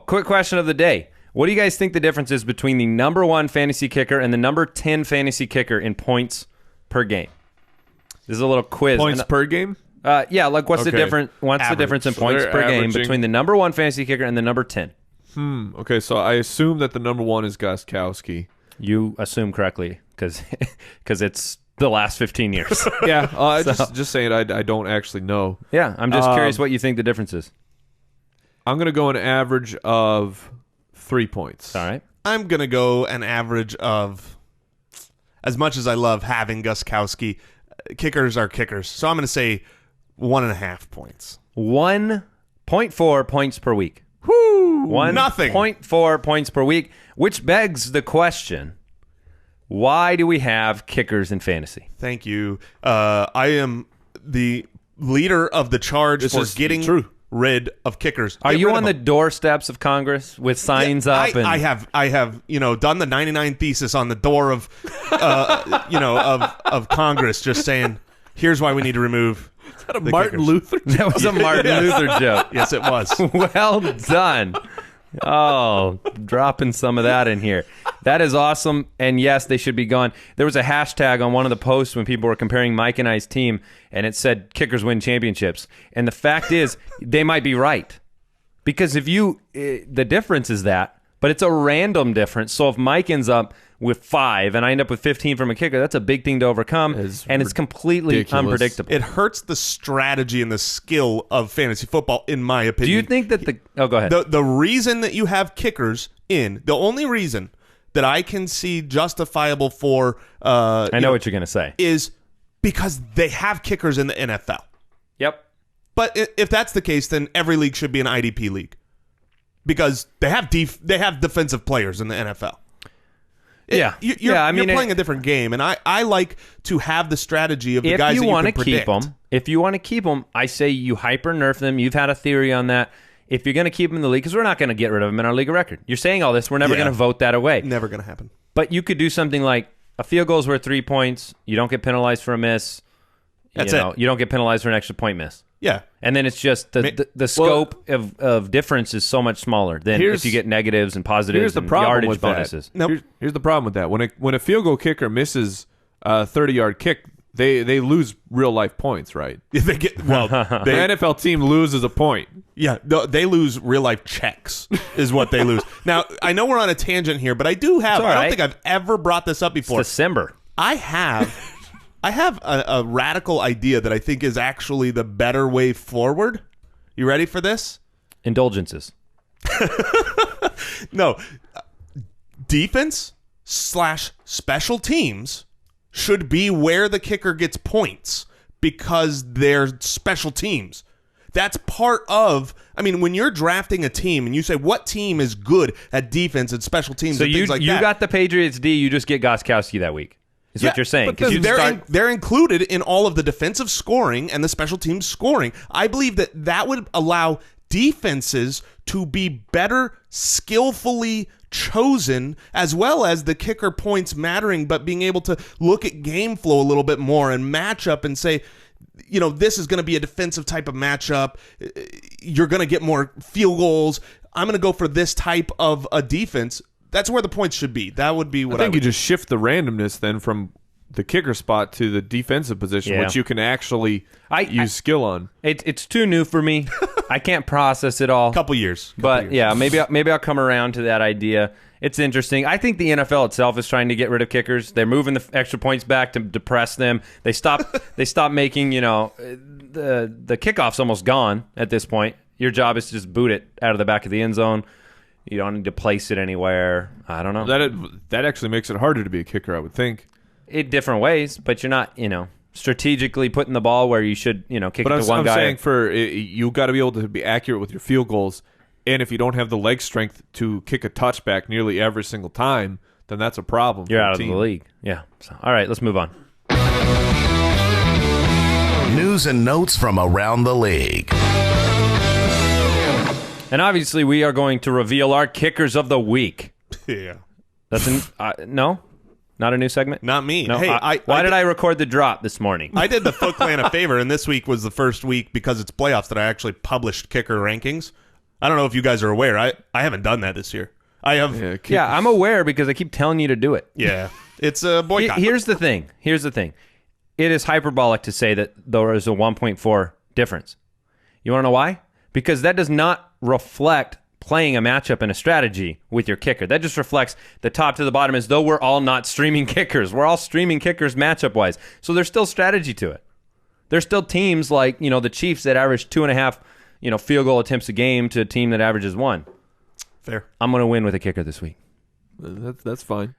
quick question of the day. What do you guys think the difference is between the number 1 fantasy kicker and the number 10 fantasy kicker in points per game? This is a little quiz. Points per game? Yeah, like what's the difference in points They're per game averaging. between the number 1 fantasy kicker and the number 10? Okay, so I assume that the number 1 is Gostkowski. You assume correctly because it's the last 15 years. Yeah, just saying I don't actually know. Yeah, I'm just curious what you think the difference is. I'm going to go an average of 3 points. All right. I'm going to go an average of, as much as I love having Gostkowski, kickers are kickers. So I'm going to say 1.5 points. 1.4 points per week. Woo! Nothing. 1.4 points per week, which begs the question, why do we have kickers in fantasy? Thank you. I am the leader of the charge for getting rid of kickers. Are you on the doorsteps of Congress with signs up? I have done the 99 thesis on the door of of Congress, just saying, here's why we need to remove. Is that a Martin Luther? That was a Martin Luther joke. Yes, it was. Well done. Oh, dropping some of that in here. That is awesome. And yes, they should be gone. There was a hashtag on one of the posts when people were comparing Mike and I's team, and it said kickers win championships. And the fact is, they might be right. Because the difference is that, but it's a random difference. So if Mike ends up with 5 and I end up with 15 from a kicker, that's a big thing to overcome. And it's completely unpredictable. It hurts the strategy and the skill of fantasy football, in my opinion. Do you think that go ahead. The reason that you have kickers the only reason that I can see justifiable for I know what you're going to say. is because they have kickers in the NFL. Yep. But if that's the case, then every league should be an IDP league. Because they have defensive players in the NFL. You're playing a different game, and I like to have the strategy of the guys that you can predict. If you want to keep them, I say you hyper nerf them. You've had a theory on that. If you're going to keep them in the league, because we're not going to get rid of them in our league of record. You're saying all this. We're never going to vote that away. Never going to happen. But you could do something like a field goal is worth 3 points. You don't get penalized for a miss. That's it. You don't get penalized for an extra point miss. Yeah. And then it's just the scope of difference is so much smaller than if you get negatives and positives and yardage bonuses. Here's the problem with that. When a field goal kicker misses a 30-yard kick, they lose real life points, right? The NFL team loses a point. Yeah, they lose real life checks is what they lose. Now, I know we're on a tangent here, but I don't think I've ever brought this up before. It's December. I have a radical idea that I think is actually the better way forward. You ready for this? Indulgences. No. Defense / special teams should be where the kicker gets points because they're special teams. That's part of, when you're drafting a team and you say, what team is good at defense and special teams and things like that? So you got the Patriots D, you just get Gostkowski that week. Is what you're saying. Because they're included in all of the defensive scoring and the special teams scoring. I believe that would allow defenses to be better skillfully chosen, as well as the kicker points mattering, but being able to look at game flow a little bit more and match up and say, this is going to be a defensive type of matchup. You're going to get more field goals. I'm going to go for this type of a defense. That's where the points should be. That would be what I think you just shift the randomness then from the kicker spot to the defensive position, which you can actually use skill on. It's too new for me. I can't process it all. Couple years. Maybe I'll come around to that idea. It's interesting. I think the NFL itself is trying to get rid of kickers. They're moving the extra points back to depress them. They stop making, the kickoff's almost gone at this point. Your job is to just boot it out of the back of the end zone. You don't need to place it anywhere. I don't know. That actually makes it harder to be a kicker, I would think. In different ways, but you're not, strategically putting the ball where you should, kick it to one guy. But I'm saying you got to be able to be accurate with your field goals, and if you don't have the leg strength to kick a touchback nearly every single time, then that's a problem. You're out of the league. Yeah. So, all right, let's move on. News and notes from around the league. And obviously, we are going to reveal our kickers of the week. Yeah. That's no? Not a new segment? Not me. No, hey, why did I record the drop this morning? I did the Foot Clan a favor, and this week was the first week, because it's playoffs, that I actually published kicker rankings. I don't know if you guys are aware. I haven't done that this year. I have. Yeah, I'm aware because I keep telling you to do it. Yeah, it's a boycott. Here's the thing. It is hyperbolic to say that there is a 1.4 difference. You want to know why? Because that does not reflect playing a matchup and a strategy with your kicker. That just reflects the top to the bottom as though we're all not streaming kickers. We're all streaming kickers matchup-wise. So there's still strategy to it. There's still teams like, the Chiefs that average 2.5, field goal attempts a game to a team that averages 1. Fair. I'm going to win with a kicker this week. That's fine.